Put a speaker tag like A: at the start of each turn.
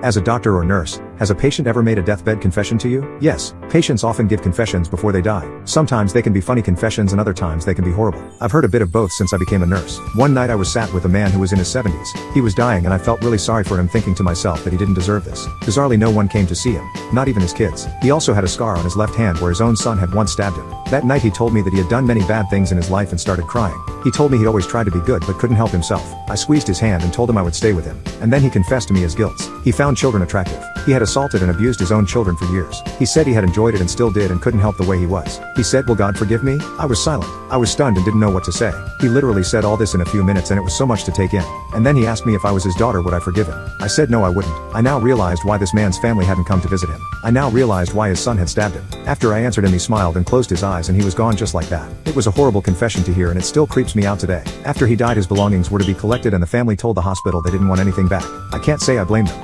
A: As a doctor or nurse, has a patient ever made a deathbed confession to you? Yes, patients often give confessions before they die. Sometimes they can be funny confessions and other times they can be horrible. I've heard a bit of both since I became a nurse. One night I was sat with a man who was in his 70s. He was dying and I felt really sorry for him, thinking to myself that he didn't deserve this. Bizarrely, no one came to see him, not even his kids. He also had a scar on his left hand where his own son had once stabbed him. That night he told me that he had done many bad things in his life and started crying. He told me he'd always tried to be good but couldn't help himself. I squeezed his hand and told him I would stay with him. And then he confessed to me his guilt. He found children attractive. He had assaulted and abused his own children for years. He said he had enjoyed it and still did and couldn't help the way he was. He said, "Will God forgive me?" I was silent. I was stunned and didn't know what to say. He literally said all this in a few minutes and it was so much to take in. And then he asked me if I was his daughter, would I forgive him? I said no, I wouldn't. I now realized why this man's family hadn't come to visit him. I now realized why his son had stabbed him. After I answered him, he smiled and closed his eyes and he was gone just like that. It was a horrible confession to hear and it still creeps me out today. After he died, his belongings were to be collected and the family told the hospital they didn't want anything back. I can't say I blame them.